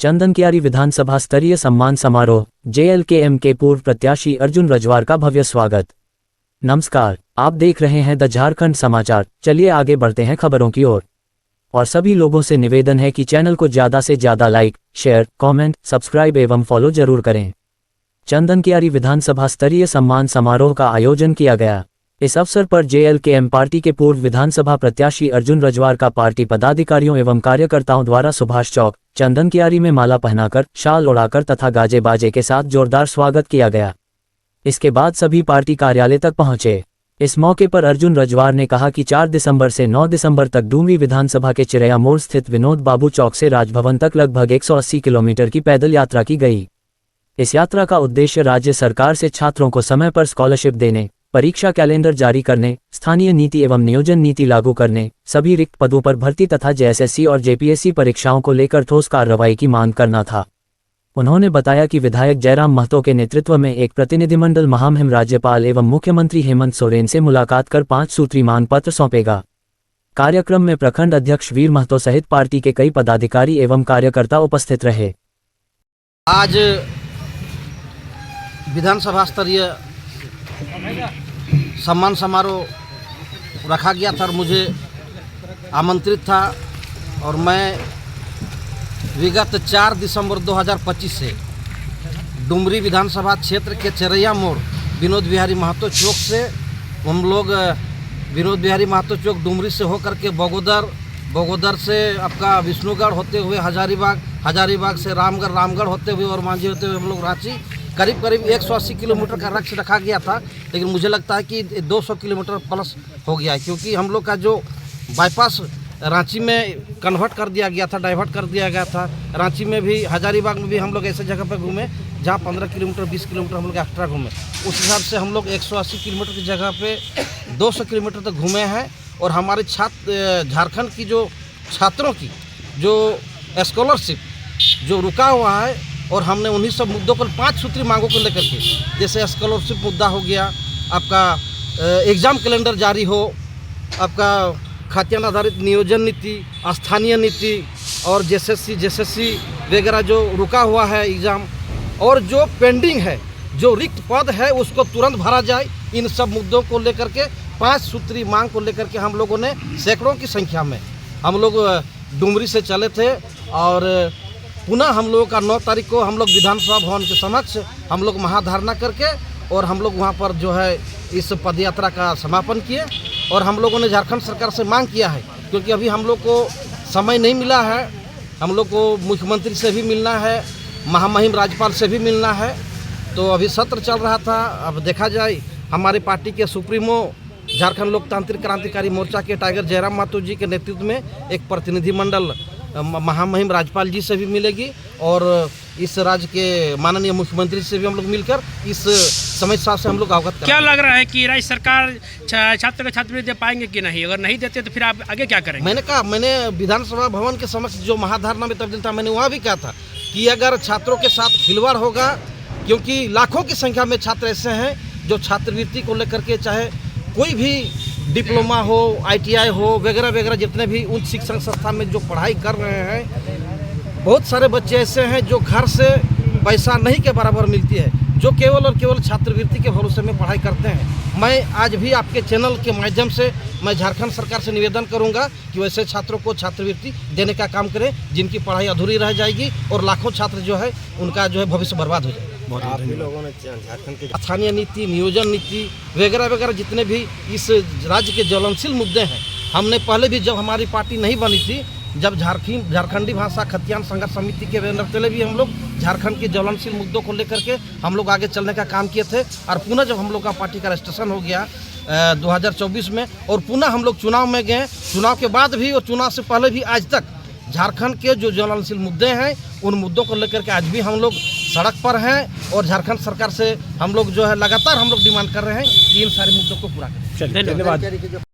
चंदनकियारी विधानसभा स्तरीय सम्मान समारोह, JLKM के पूर्व प्रत्याशी अर्जुन रजवार का भव्य स्वागत। नमस्कार, आप देख रहे हैं द झारखंड समाचार। चलिए आगे बढ़ते हैं खबरों की ओर। और सभी लोगों से निवेदन है कि चैनल को ज़्यादा से ज़्यादा लाइक, शेयर, कमेंट, सब्सक्राइब एवं फॉलो जरूर करें। चंदनकियारी विधानसभा स्तरीय सम्मान समारोह का आयोजन किया गया। इस अवसर पर JLKM पार्टी के पूर्व विधानसभा प्रत्याशी अर्जुन रजवार का पार्टी पदाधिकारियों एवं कार्यकर्ताओं द्वारा सुभाष चौक, चंदनकियारी में माला पहनाकर, शाल ओढ़ाकर तथा गाजे बाजे के साथ जोरदार स्वागत किया गया। इसके बाद सभी पार्टी कार्यालय तक पहुंचे। इस मौके पर अर्जुन रजवार ने कहा कि 4 दिसंबर से 9 दिसंबर तक डूमरी विधानसभा के चिरैया मोड़ स्थित विनोद बाबू चौक से राजभवन तक लगभग 180 किलोमीटर की पैदल यात्रा की गई। इस यात्रा का उद्देश्य राज्य सरकार से छात्रों को समय पर स्कॉलरशिप देने, परीक्षा कैलेंडर जारी करने, स्थानीय नीति एवं नियोजन नीति लागू करने, सभी रिक्त पदों पर भर्ती तथा JSSC और JPSC परीक्षाओं को लेकर ठोस कार्रवाई की मांग करना था। उन्होंने बताया कि विधायक जयराम महतो के नेतृत्व में एक प्रतिनिधिमंडल महामहिम राज्यपाल एवं मुख्यमंत्री हेमंत सोरेन से मुलाकात कर 5 सूत्री मांग पत्र सौंपेगा। कार्यक्रम में प्रखंड अध्यक्ष वीर महतो सहित पार्टी के कई पदाधिकारी एवं कार्यकर्ता उपस्थित रहे। आज विधानसभा स्तरीय सम्मान समारोह रखा गया था और मुझे आमंत्रित था और मैं विगत 4 दिसंबर 2025 से डुमरी विधानसभा क्षेत्र के चिरैया मोड़ विनोद बिहारी महतो चौक से हम लोग विनोद बिहारी महतो चौक डुमरी से होकर के बगोदर से आपका विष्णुगढ़ होते हुए हजारीबाग से रामगढ़ होते हुए और मांझी होते हुए हम लोग रांची करीब 180 किलोमीटर का लक्ष्य रखा गया था, लेकिन मुझे लगता है कि 200 किलोमीटर प्लस हो गया है, क्योंकि हम लोग का जो बाईपास रांची में कन्वर्ट कर दिया गया था, डाइवर्ट कर दिया गया था। रांची में भी, हजारीबाग में भी हम लोग ऐसे जगह पर घूमे जहाँ 15 किलोमीटर 20 किलोमीटर हम लोग एक्स्ट्रा घूमे। उस हिसाब से हम लोग 180 किलोमीटर की जगह पे 200 किलोमीटर तक घूमे हैं। और हमारे झारखंड की जो छात्रों की जो स्कॉलरशिप जो रुका हुआ है, और हमने उन्हीं सब मुद्दों को 5 सूत्री मांगों को लेकर के, जैसे स्कॉलरशिप मुद्दा हो गया, आपका एग्ज़ाम कैलेंडर जारी हो, आपका खाद्यान्न आधारित नियोजन नीति, स्थानीय नीति और JSSC वगैरह जो रुका हुआ है एग्ज़ाम, और जो पेंडिंग है, जो रिक्त पद है उसको तुरंत भरा जाए। इन सब मुद्दों को लेकर के 5 सूत्री मांग को लेकर के हम लोगों ने सैकड़ों की संख्या में हम लोग डुमरी से चले थे और पुनः हम लोगों का 9 तारीख को हम लोग विधानसभा भवन के समक्ष हम लोग महाधरना करके और हम लोग वहाँ पर जो है इस पदयात्रा का समापन किए। और हम लोगों ने झारखंड सरकार से मांग किया है, क्योंकि अभी हम लोग को समय नहीं मिला है, हम लोग को मुख्यमंत्री से भी मिलना है, महामहिम राज्यपाल से भी मिलना है। तो अभी सत्र चल रहा था, अब देखा जाए। हमारे पार्टी के सुप्रीमो झारखंड लोकतांत्रिक क्रांतिकारी मोर्चा के टाइगर जयराम महतो जी के नेतृत्व में एक प्रतिनिधिमंडल महामहिम राज्यपाल जी से भी मिलेगी और इस राज्य के माननीय मुख्यमंत्री से भी हम लोग मिलकर इस समस्या से हम लोग अवगत करेंगे। क्या लग रहा है कि राज्य सरकार छात्र को छात्रवृत्ति दे पाएंगे कि नहीं? अगर नहीं देते तो फिर आप आगे क्या करेंगे? मैंने विधानसभा भवन के समक्ष जो महाधरना में तब्दील था, मैंने वहाँ भी कहा था कि अगर छात्रों के साथ खिलवाड़ होगा, क्योंकि लाखों की संख्या में छात्र ऐसे हैं जो छात्रवृत्ति को लेकर के, चाहे कोई भी डिप्लोमा हो, ITI हो, वगैरह जितने भी उच्च शिक्षण संस्थान में जो पढ़ाई कर रहे हैं, बहुत सारे बच्चे ऐसे हैं जो घर से पैसा नहीं के बराबर मिलती है, जो केवल और केवल छात्रवृत्ति के भरोसे में पढ़ाई करते हैं। मैं आज भी आपके चैनल के माध्यम से मैं झारखंड सरकार से निवेदन करूंगा कि वैसे छात्रों को छात्रवृत्ति देने का काम करें जिनकी पढ़ाई अधूरी रह जाएगी और लाखों छात्र जो है उनका जो है भविष्य बर्बाद हो जाएगा। आप लोगों ने झारखंड के स्थानीय नीति, नियोजन नीति वगैरह जितने भी इस राज्य के ज्वलनशील मुद्दे हैं, हमने पहले भी, जब हमारी पार्टी नहीं बनी थी, जब झारखंडी भाषा खतियान संघर्ष समिति के बैनर तले भी हम लोग झारखंड के ज्वलनशील मुद्दों को लेकर के हम लोग आगे चलने का काम किए थे। और पुनः जब हम लोग का पार्टी का रजिस्ट्रेशन हो गया 2024 में, और पुनः हम लोग चुनाव में गए, चुनाव के बाद भी और चुनाव से पहले भी आज तक झारखंड के जो ज्वलनशील मुद्दे हैं उन मुद्दों को लेकर के आज भी हम लोग सड़क पर हैं और झारखंड सरकार से हम लोग जो है लगातार हम लोग डिमांड कर रहे हैं कि इन सारे मुद्दों को पूरा करें। धन्यवाद।